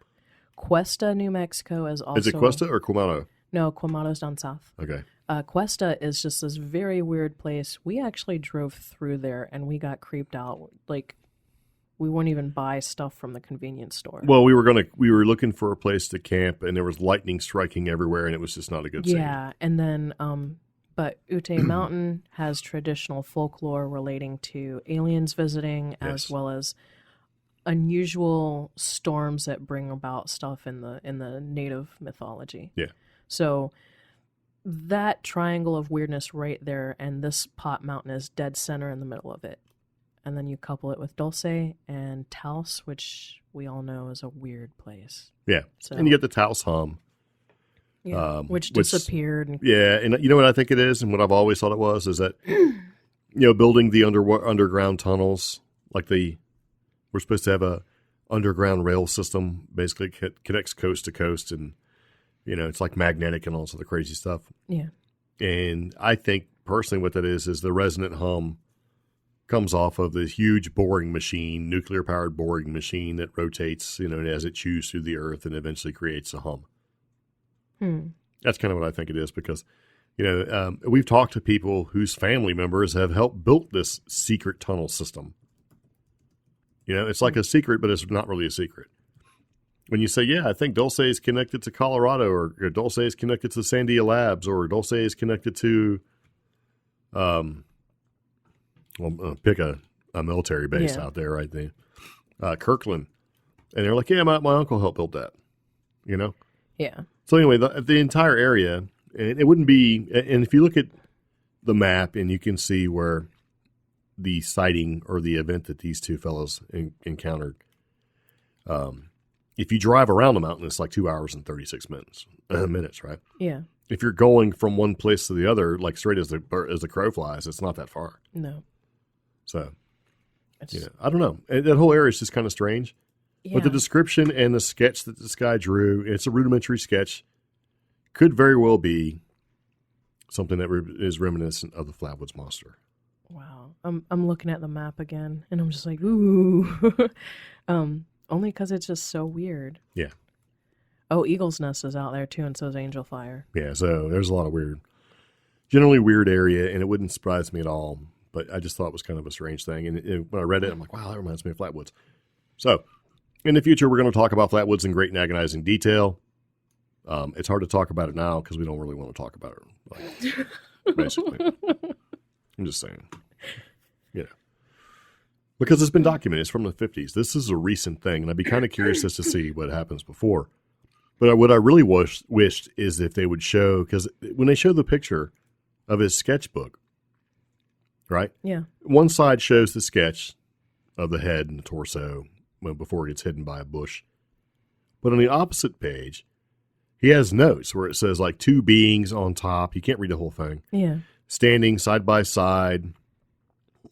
Cuesta, New Mexico is also... Is it Cuesta or Cuamado? No, Cuamato's down south. Okay. Cuesta is just this very weird place. We actually drove through there and we got creeped out. Like, we wouldn't even buy stuff from the convenience store. Well, we were looking for a place to camp, and there was lightning striking everywhere, and it was just not a good scene. Yeah, and then, but Ute Mountain has traditional folklore relating to aliens visiting, as well as unusual storms that bring about stuff in the native mythology. Yeah. So that triangle of weirdness right there, and this pop mountain is dead center in the middle of it. And then you couple it with Dulce and Taos, which we all know is a weird place. Yeah. So, and you get the Taos hum. Yeah, which disappeared. And you know what I think it is, and what I've always thought it was, is that, building the underground tunnels, like we're supposed to have a underground rail system, basically connects coast to coast, and, it's like magnetic and all sorts of crazy stuff. Yeah. And I think personally what that is the resonant hum comes off of this huge boring machine, nuclear-powered boring machine that rotates, as it chews through the earth and eventually creates a hum. That's kind of what I think it is because, we've talked to people whose family members have helped build this secret tunnel system. It's like a secret, but it's not really a secret. When you say, I think Dulce is connected to Colorado, or Dulce is connected to Sandia Labs, or Dulce is connected to, pick a military base out there, right there, Kirkland. And they're like, my uncle helped build that, Yeah. So anyway, the entire area, and it wouldn't be, and if you look at the map and you can see where the sighting or the event that these two fellows encountered, if you drive around the mountain, it's like 2 hours and 36 minutes, right? Yeah. If you're going from one place to the other, like straight as the crow flies, it's not that far. No. So, I don't know. That whole area is just kind of strange. Yeah. But the description and the sketch that this guy drew, it's a rudimentary sketch, could very well be something that is reminiscent of the Flatwoods monster. Wow. I'm looking at the map again, and I'm just like, ooh. Only because it's just so weird. Yeah. Oh, Eagle's Nest is out there too, and so is Angel Fire. Yeah, so there's a lot of generally weird area, and it wouldn't surprise me at all. But I just thought it was kind of a strange thing. And when I read it, I'm like, wow, that reminds me of Flatwoods. So in the future, we're going to talk about Flatwoods in great and agonizing detail. It's hard to talk about it now because we don't really want to talk about it. Like, basically. I'm just saying. Because it's been documented. It's from the 50s. This is a recent thing, and I'd be kind of curious as to see what happens before. But what I really wished is if they would show, because when they show the picture of his sketchbook, right? Yeah. One side shows the sketch of the head and the torso before it gets hidden by a bush. But on the opposite page, he has notes where it says like two beings on top. You can't read the whole thing. Yeah. Standing side by side,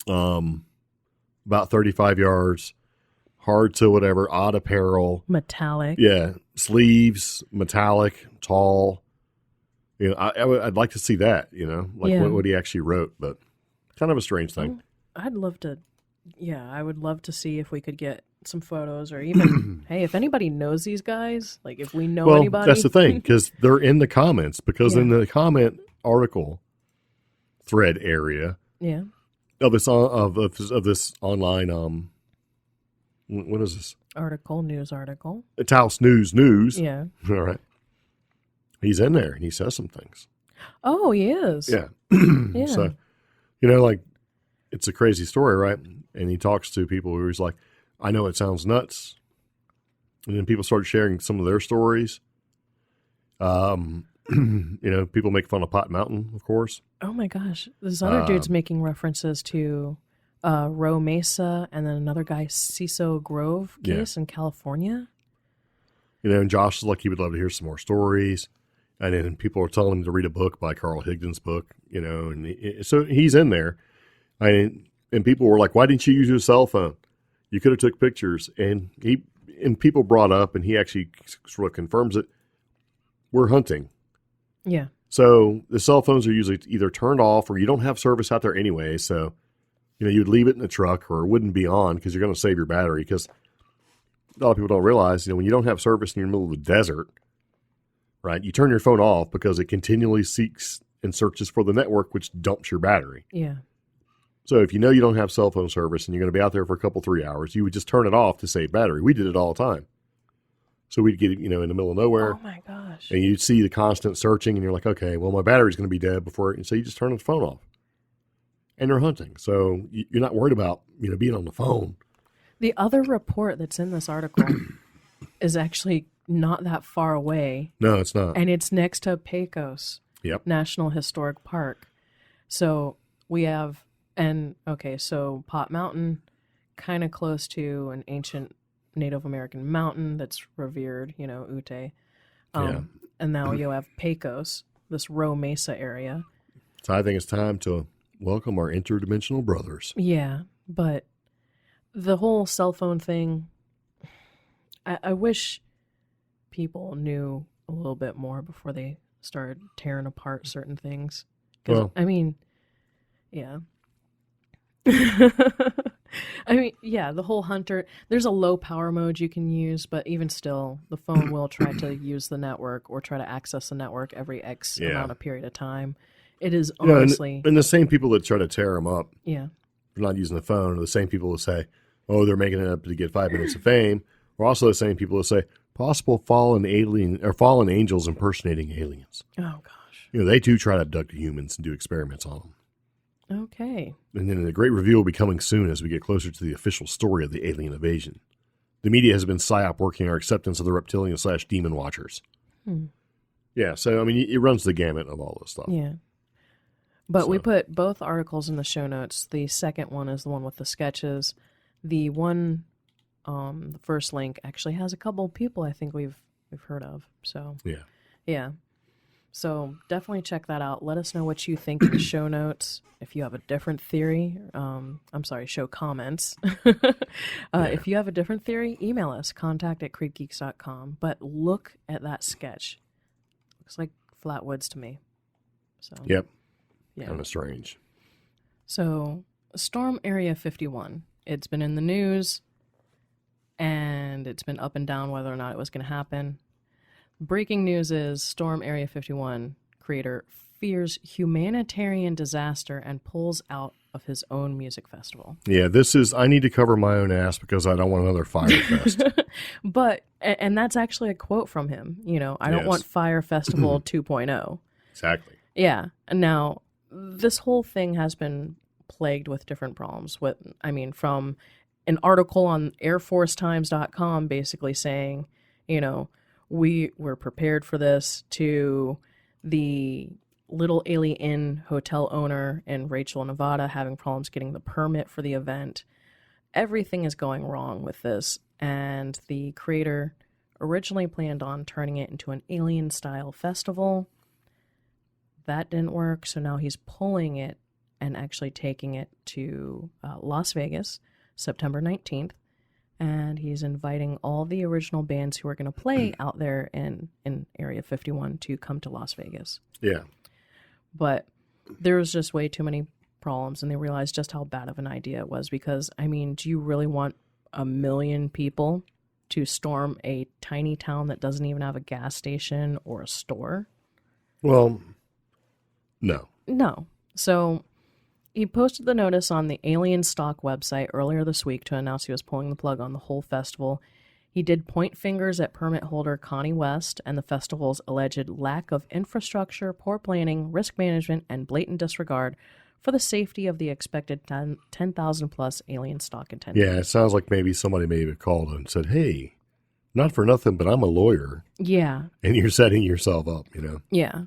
about 35 yards, hard to whatever, odd apparel. Metallic. Yeah. Sleeves, metallic, tall. I'd like to see that, like what he actually wrote, but kind of a strange thing. I'd love to, I would love to see if we could get some photos or even, hey, if anybody knows these guys, like if we know anybody. That's the thing, because they're in the comments, because in the comment article thread area of this online, what is this? News article. It's House News. Yeah. All right. He's in there and he says some things. Oh, he is. Yeah. Yeah. So, like, it's a crazy story, right? And he talks to people who he's like, I know it sounds nuts. And then people started sharing some of their stories. People make fun of Pot Mountain, of course. Oh my gosh. This other dude's making references to Roe Mesa and then another guy, Ciso Grove case in California. And Josh is like, he would love to hear some more stories. And then people are telling him to read a book by Carl Higdon's book, and so he's in there. And people were like, why didn't you use your cell phone? You could have took pictures. And people brought up, and he actually sort of confirms it. We're hunting. Yeah. So the cell phones are usually either turned off or you don't have service out there anyway. So, you'd leave it in the truck or it wouldn't be on because you're going to save your battery. Because a lot of people don't realize, when you don't have service and you're in the middle of the desert, right, you turn your phone off because it continually seeks and searches for the network, which dumps your battery. Yeah. So if you don't have cell phone service and you're going to be out there for a couple, 3 hours, you would just turn it off to save battery. We did it all the time. So we'd get, in the middle of nowhere. Oh my gosh. And you'd see the constant searching and you're like, okay, well, my battery's going to be dead before, and so you just turn the phone off. And you're hunting. So you're not worried about, being on the phone. The other report that's in this article is actually not that far away. No, it's not. And it's next to Pecos National Historic Park. So we have, so Pot Mountain, kind of close to an ancient Native American mountain that's revered, Ute. And now you have Pecos, this Roe Mesa area. So I think it's time to welcome our interdimensional brothers. Yeah, but the whole cell phone thing, I wish people knew a little bit more before they started tearing apart certain things. Well, yeah. The whole hunter, there's a low power mode you can use, but even still, the phone will try to use the network or try to access the network every X amount of period of time. It is honestly... and the same people that try to tear them up for not using the phone are the same people that say, oh, they're making it up to get 5 minutes of fame. Or also the same people that say, possible fallen angels impersonating aliens. Oh, gosh. They too try to abduct humans and do experiments on them. Okay. And then the great reveal will be coming soon as we get closer to the official story of the alien invasion. The media has been psyop working our acceptance of the reptilian/demon watchers. Yeah, so, it runs the gamut of all this stuff. Yeah. But we put both articles in the show notes. The second one is the one with the sketches. The one, the first link actually has a couple of people I think we've heard of. So yeah. So definitely check that out. Let us know what you think in the show notes. If you have a different theory, show comments. If you have a different theory, email us, contact@creepgeeks.com. But look at that sketch. Looks like Flatwoods to me. So Yep. yeah. Kind of strange. So Storm Area 51. It's been in the news, and it's been up and down whether or not it was going to happen. Breaking news is Storm Area 51 creator fears humanitarian disaster and pulls out of his own music festival. Yeah, I need to cover my own ass because I don't want another Fire Fest. But, and that's actually a quote from him, I don't want Fire Festival 2.0. Exactly. Yeah. Now, this whole thing has been plagued with different problems. From an article on airforcetimes.com basically saying, we're prepared for this, to the Little Alien Inn hotel owner in Rachel, Nevada, having problems getting the permit for the event. Everything is going wrong with this, and the creator originally planned on turning it into an alien-style festival. That didn't work, so now he's pulling it and actually taking it to Las Vegas, September 19th, and he's inviting all the original bands who are going to play out there in Area 51 to come to Las Vegas. Yeah. But there was just way too many problems, and they realized just how bad of an idea it was because, do you really want 1 million people to storm a tiny town that doesn't even have a gas station or a store? Well, no. No. So he posted the notice on the Alien Stock website earlier this week to announce he was pulling the plug on the whole festival. He did point fingers at permit holder Connie West and the festival's alleged lack of infrastructure, poor planning, risk management, and blatant disregard for the safety of the expected 10,000 plus alien stock attendees. Yeah, it sounds like maybe somebody may have called and said, hey, not for nothing, but I'm a lawyer. Yeah. And you're setting yourself up, Yeah.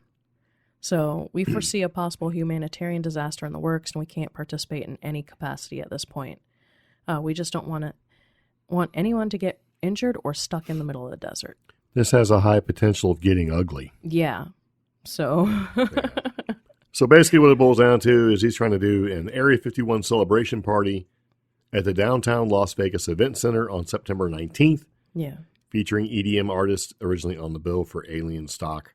So we foresee a possible humanitarian disaster in the works, and we can't participate in any capacity at this point. We just don't want anyone to get injured or stuck in the middle of the desert. This has a high potential of getting ugly. Yeah. So Yeah. So basically what it boils down to is he's trying to do an Area 51 celebration party at the downtown Las Vegas Event Center on September 19th. Yeah. Featuring EDM artists originally on the bill for alien stock.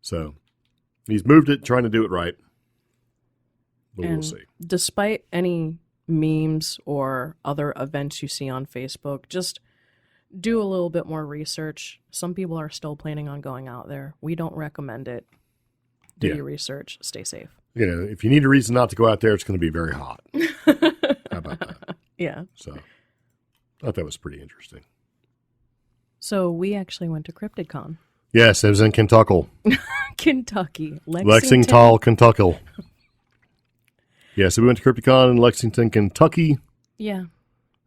So he's moved it, trying to do it right. But we'll see. Despite any memes or other events you see on Facebook, just do a little bit more research. Some people are still planning on going out there. We don't recommend it. Do your research. Stay safe. If you need a reason not to go out there, it's going to be very hot. How about that? Yeah. So I thought that was pretty interesting. So we actually went to CryptidCon. Yes, it was in Kentucky. Kentucky. Lexington, Kentucky. Yeah, so we went to CryptidCon in Lexington, Kentucky. Yeah.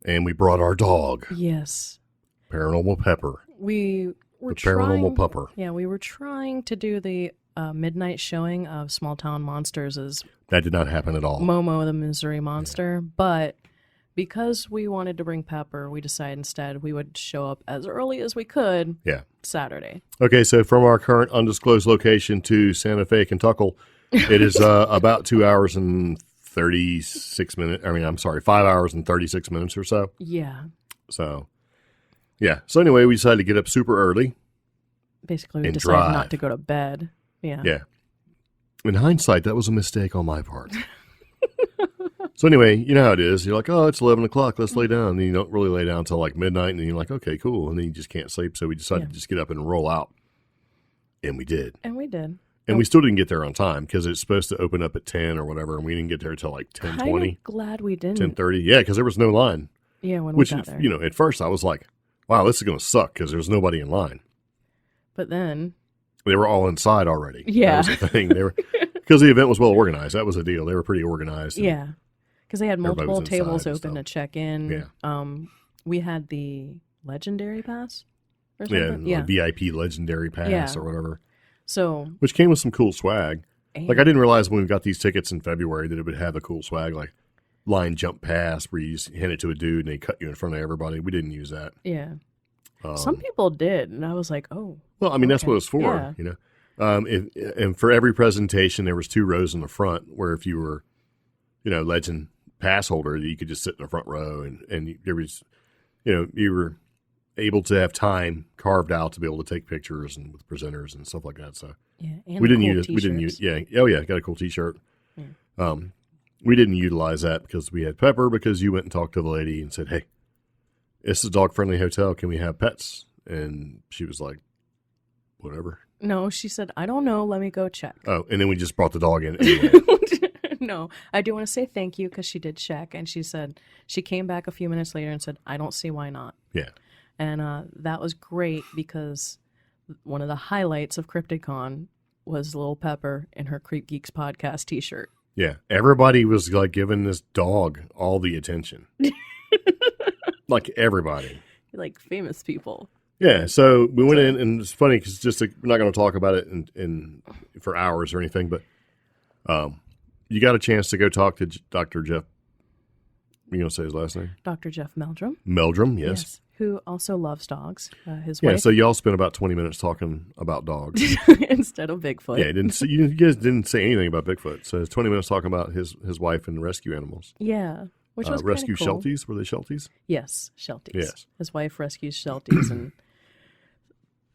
And we brought our dog. Yes. Paranormal Pepper. We were Paranormal Pupper. Yeah, we were trying to do the midnight showing of Small Town Monsters' That did not happen at all. Momo the Missouri Monster, but because we wanted to bring Pepper, we decided instead we would show up as early as we could Saturday. Okay, so from our current undisclosed location to Santa Fe, Kentucky, it is about 2 hours and 36 minutes. 5 hours and 36 minutes or so. Yeah. So, yeah. So anyway, we decided to get up super early. Basically, we and decided drive. not to go to bed. Yeah. Yeah. In hindsight, that was a mistake on my part. So anyway, you know how it is. You're like, oh, it's 11 o'clock. Let's lay down. And you don't really lay down until like midnight. And then you're like, okay, cool. And then you just can't sleep. So we decided to just get up and roll out. And we did. And we did. And we still didn't get there on time because it's supposed to open up at 10 or whatever. And we didn't get there until like 10:20. I'm glad we didn't. 10:30. Yeah, because there was no line. Yeah, when we got there. At first I was like, wow, this is going to suck because there's nobody in line. But then they were all inside already. Yeah. That was the thing. They were, because the event was well organized. That was the deal. They were pretty organized. Yeah. Because they had multiple tables open stuff. to check in. Yeah. We had the Legendary Pass or something. Yeah, VIP Legendary Pass or whatever. So, which came with some cool swag. Like I didn't realize when we got these tickets in February that it would have the cool swag like line jump pass where you just hand it to a dude and they cut you in front of everybody. We didn't use that. Yeah. Some people did, and I was like, oh. Well, that's what it's for, and for every presentation, there was 2 rows in the front where if you were, legend pass holder, you could just sit in the front row and there was, you were able to have time carved out to be able to take pictures and with presenters and stuff like that. So Yeah, and we didn't cool use t-shirts. got a cool T-shirt. Yeah. We didn't utilize that because we had Pepper, because you went and talked to the lady and said, "Hey, this is a dog-friendly hotel. Can we have pets?" And she was like, "Whatever." No, she said, I don't know. Let me go check. Oh, and then we just brought the dog in anyway. No, I do want to say thank you because she did check. And she said, she came back a few minutes later and said, I don't see why not. Yeah. And that was great because one of the highlights of CryptidCon was Little Pepper in her CreepGeeks Podcast t-shirt. Yeah. Everybody was like giving this dog all the attention. Like everybody. Like famous people. Yeah, so we went in, and it's funny because we're not going to talk about it in for hours or anything, but you got a chance to go talk to Dr. Jeff. You going to say his last name? Dr. Jeff Meldrum. Meldrum, yes. Who also loves dogs. His Yeah, wife. so y'all spent about 20 minutes talking about dogs. Instead of Bigfoot. Yeah, you guys didn't say anything about Bigfoot. So it's 20 minutes talking about his wife and rescue animals. Yeah. Which was rescue cool. Shelties? Were they Shelties? Yes, Shelties. Yes. His wife rescues Shelties, and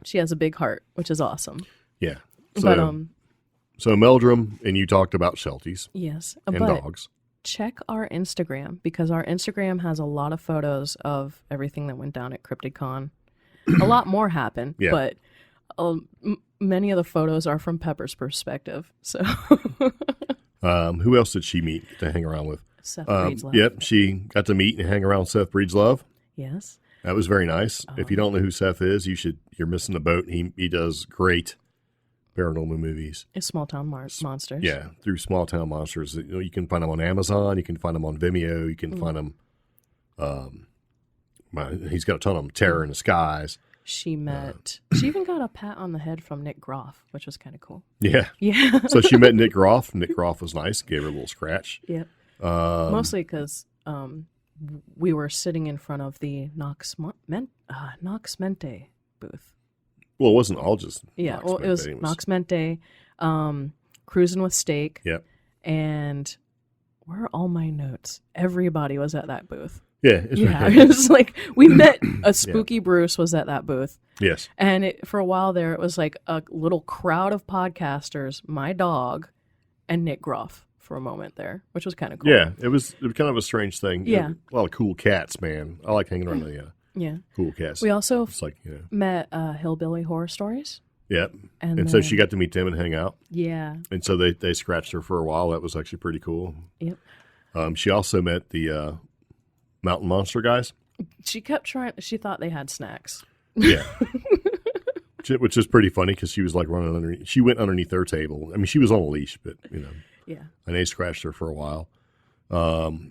she has a big heart, which is awesome. Yeah. So Meldrum and you talked about Shelties yes, and but dogs. check our Instagram because our Instagram has a lot of photos of everything that went down at CryptidCon. A lot more happened, Yeah. but many of the photos are from Pepper's perspective. So Who else did she meet to hang around with? Seth Breedlove. Yep, she got to meet and hang around with Seth Breedlove. Yes. That was very nice. If you don't know who Seth is, you're missing the boat. He does great paranormal movies. It's Small Town Monsters. Yeah, through Small Town Monsters. You can find them on Amazon. You can find them on Vimeo. You can find them. He's got a ton of them. Terror in the Skies. She she even got a pat on the head from Nick Groff, which was kind of cool. Yeah. Yeah. So she met Nick Groff. Nick Groff was nice. Gave her a little scratch. Yep. Mostly because we were sitting in front of the Nox Mente booth. Well, it wasn't all just Yeah, Nox well, it was Mente. Nox Mente, Cruising with Steak, Yep. and where are all my notes? Everybody was at that booth. Yeah. It's Yeah, really it was like we met a Spooky Bruce was at that booth. Yes. And for a while there, it was like a little crowd of podcasters, my dog, and Nick Groff for a moment there, which was kind of cool. Yeah, it was kind of a strange thing. Yeah. A lot of cool cats, man. I like hanging around the Yeah. cool cats. We also It's like, met Hillbilly Horror Stories. Yep. And So then- she got to meet them and hang out. Yeah. And so they scratched her for a while. That was actually pretty cool. Yep. She also met the Mountain Monster guys. She kept trying. She thought they had snacks. Yeah. Which is pretty funny because she was like running underneath. She went underneath their table. I mean, she was on a leash, but, Yeah. and they scratched her for a while.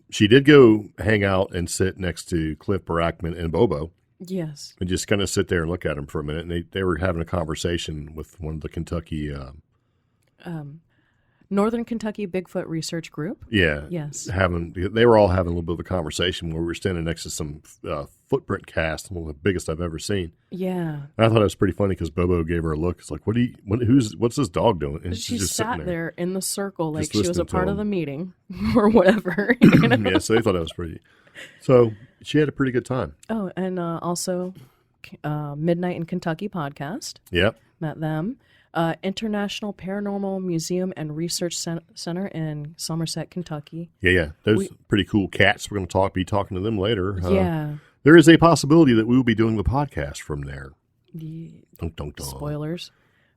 She did go hang out and sit next to Cliff Barackman and Bobo Yes. and just kind of sit there and look at them for a minute. And they were having a conversation with one of the Kentucky, Northern Kentucky Bigfoot Research Group. yeah, Yes. they were all having a little bit of a conversation where we were standing next to some footprint cast, one of the biggest I've ever seen. Yeah. And I thought it was pretty funny because Bobo gave her a look. It's like, what's this dog doing? And She she's just sat sitting there in the circle like Just she was a listening to part of him. the meeting or whatever. You know? Yeah, so they thought that was pretty. So she had a pretty good time. Oh, and also Midnight in Kentucky podcast. Yep. Met them. International Paranormal Museum and Research Center in Somerset, Kentucky. Yeah. Those pretty cool cats. We're going to be talking to them later. Yeah. There is a possibility that we will be doing the podcast from there. Dun, dun, dun. Spoilers.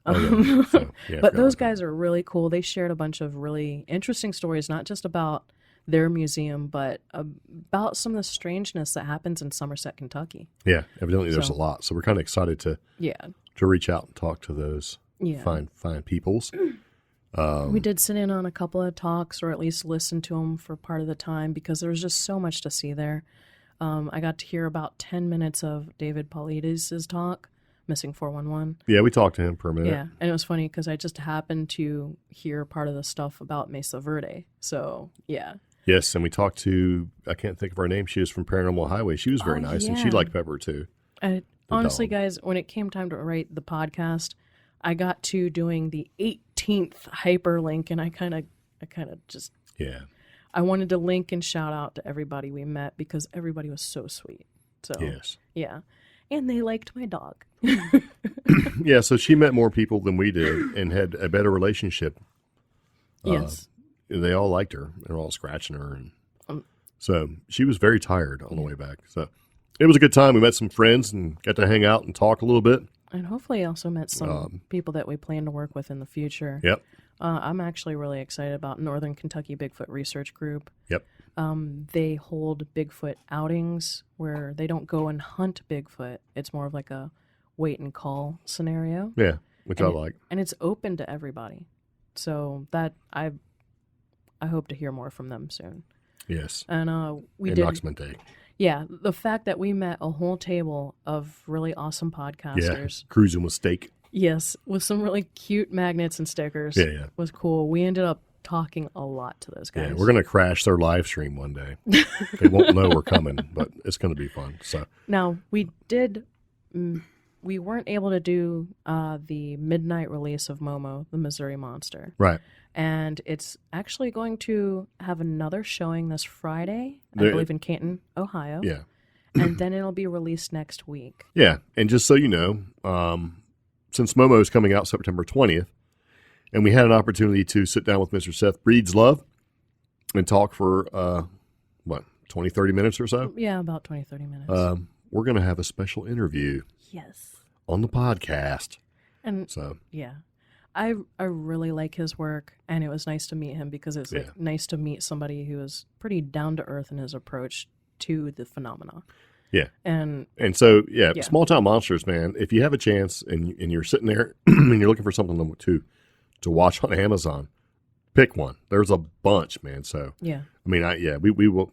Oh, yeah. So, yeah, But I those forgot guys are really cool. They shared a bunch of really interesting stories, not just about their museum, but about some of the strangeness that happens in Somerset, Kentucky. Yeah, evidently there's So- a lot. So we're kind of excited to Yeah. reach out and talk to those Yeah. fine peoples. We did sit in on a couple of talks or at least listen to them for part of the time because there was just so much to see there. I got to hear about 10 minutes of David Paulides' talk, Missing 411. Yeah, we talked to him for a minute. Yeah, and it was funny because I just happened to hear part of the stuff about Mesa Verde. So, yeah. Yes, and we talked to, I can't think of her name. She was from Paranormal Highway. She was very nice, and she yeah. liked Pepper too. Honestly, dog. guys, when it came time to write the podcast, I got to doing the 18th hyperlink, and I kind of just, Yeah. I wanted to link and shout out to everybody we met because everybody was so sweet. So, Yes. yeah. And they liked my dog. Yeah, so she met more people than we did and had a better relationship. Yes. They all liked her. They were all scratching her. And so she was very tired on the way back. So it was a good time. We met some friends and got to hang out and talk a little bit. And hopefully also met some people that we plan to work with in the future. Yep. I'm actually really excited about Northern Kentucky Bigfoot Research Group. Yep. They hold Bigfoot outings where they don't go and hunt Bigfoot. It's more of like a wait and call scenario. Yeah, which I like. And it's open to everybody. So that I hope to hear more from them soon. Yes. And we in did. Oxmanday. Yeah, the fact that we met a whole table of really awesome podcasters. Yeah, cruising with steak. Yes, with some really cute magnets and stickers. Yeah. Was cool. We ended up talking a lot to those guys. Yeah, we're going to crash their live stream one day. They won't know we're coming, but it's going to be fun. So now, we weren't able to do the midnight release of Momo, the Missouri Monster. Right. And it's actually going to have another showing this Friday, I believe in Canton, Ohio. Yeah. And then it'll be released next week. Yeah, and just so you know, since Momo is coming out September 20th, and we had an opportunity to sit down with Mr. Seth Breedslove and talk for, 20, 30 minutes or so? Yeah, about 20, 30 minutes. We're going to have a special interview Yes. on the podcast. And So yeah, I really like his work, and it was nice to meet him because it's like, nice to meet somebody who is pretty down to earth in his approach to the phenomena. Yeah. And so, Small Town Monsters, man, if you have a chance and you're sitting there and you're looking for something to watch on Amazon, pick one. There's a bunch, man. So, yeah. I mean, we've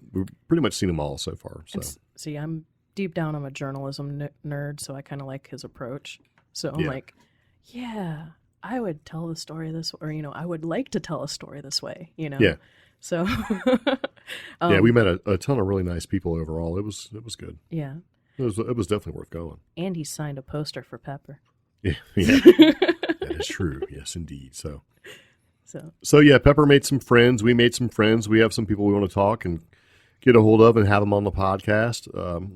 pretty much seen them all so far. So, see, I'm deep down, I'm a journalism nerd, so I kind of like his approach. So I'm like, yeah, I would tell the story this way, or, I would like to tell a story this way, Yeah. So, we met a ton of really nice people overall. It was good. Yeah. It was definitely worth going. And he signed a poster for Pepper. Yeah. That is true. Yes, indeed. So Pepper made some friends. We made some friends. We have some people we want to talk and get a hold of and have them on the podcast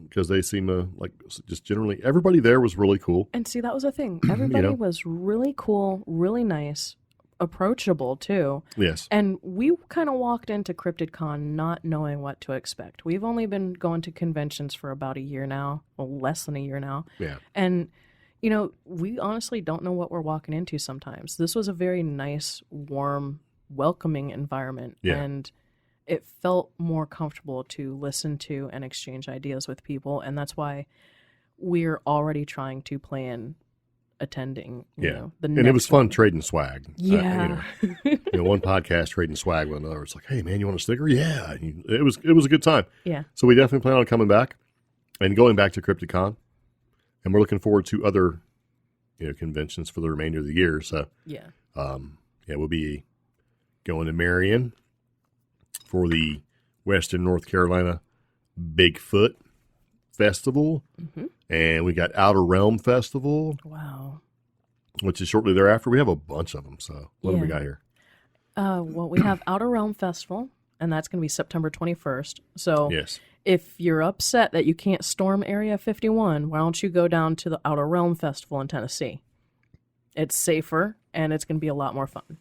because they seem like just generally everybody there was really cool. And see, that was the thing. Everybody was really cool, really nice, approachable too. Yes. And we kind of walked into CryptidCon not knowing what to expect. We've only been going to conventions for about a year now, well, less than a year now. Yeah. And we honestly don't know what we're walking into sometimes. This was a very nice, warm, welcoming environment. Yeah. And it felt more comfortable to listen to and exchange ideas with people. And that's why we're already trying to plan attending, the next and it was fun one. trading swag. Yeah. One podcast trading swag with another. It's like, hey, man, you want a sticker? Yeah. And it was a good time. Yeah. So we definitely plan on coming back and going back to CryptidCon. And we're looking forward to other, conventions for the remainder of the year. So, we'll be going to Marion for the Western North Carolina Bigfoot Festival. Mm-hmm. And we got Outer Realm Festival. Wow. Which is shortly thereafter. We have a bunch of them. So, what do we got here? Well, we have Outer Realm Festival, and that's going to be September 21st. So, yes. If you're upset that you can't storm Area 51, why don't you go down to the Outer Realm Festival in Tennessee? It's safer, and it's going to be a lot more fun.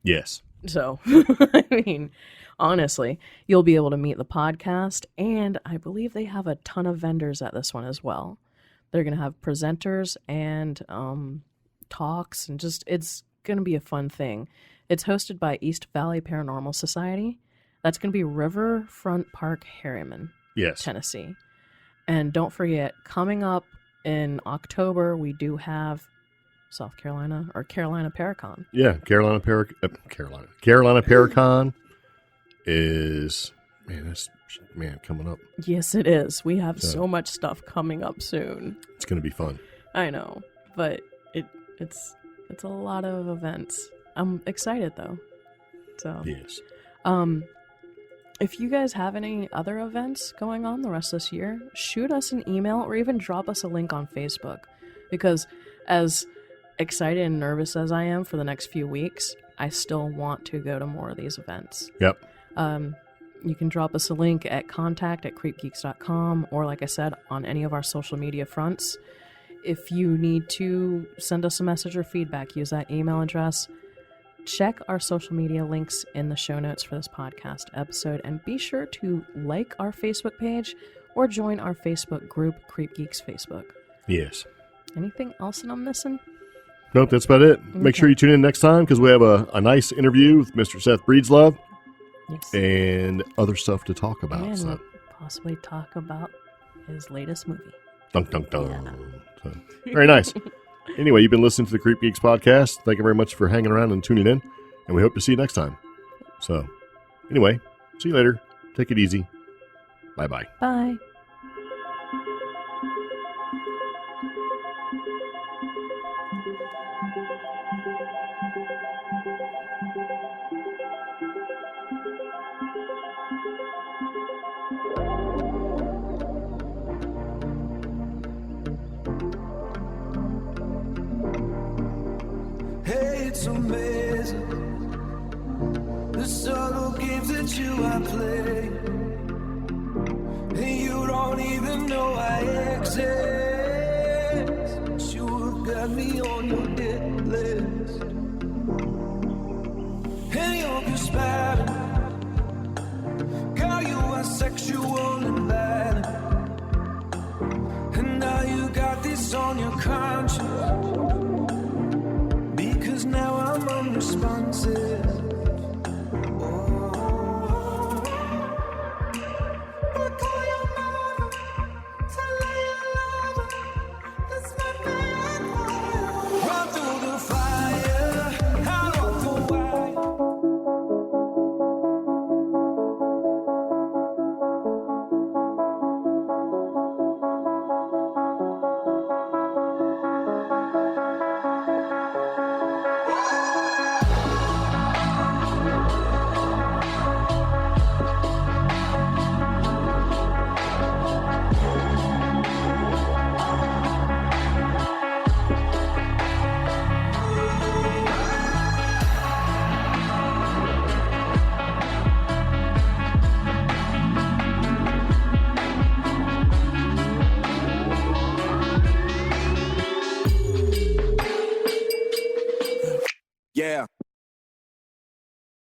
Yes. So, honestly, you'll be able to meet the podcast, and I believe they have a ton of vendors at this one as well. They're going to have presenters and talks, and it's going to be a fun thing. It's hosted by East Valley Paranormal Society. That's going to be Riverfront Park, Harriman. Yes. Tennessee. And don't forget, coming up in October, we do have Carolina Paracon. Yeah, Carolina Paracon is coming up. Yes, it is. We have so much stuff coming up soon. It's going to be fun. I know, but it's a lot of events. I'm excited though. So yes. If you guys have any other events going on the rest of this year, shoot us an email or even drop us a link on Facebook. Because as excited and nervous as I am for the next few weeks, I still want to go to more of these events. Yep. You can drop us a link at contact@creepgeeks.com, or like I said, on any of our social media fronts. If you need to send us a message or feedback, use that email address. Check our social media links in the show notes for this podcast episode, and be sure to like our Facebook page or join our Facebook group, CreepGeeks Facebook. Yes. Anything else that I'm missing? Nope, that's about it. Make sure you tune in next time, because we have a nice interview with Mr. Seth Breedslove. Yes. And other stuff to talk about. And So. we'll possibly talk about his latest movie. Dunk, dunk, dunk. So, very nice. Anyway, you've been listening to the Creep Geeks podcast. Thank you very much for hanging around and tuning in. And we hope to see you next time. So, anyway, see you later. Take it easy. Bye-bye. Bye. Hey, it's amazing the subtle games that you I play, and you don't even know I exist. You have got me on your hit list, and you're just bad. Girl, you are sexual and bad, and now you got this on your conscience. Because now I'm unresponsive. Oh, I call your mother, tell her you love her. That's my bad boy. Run through the fire, I'll walk the wire. Yeah.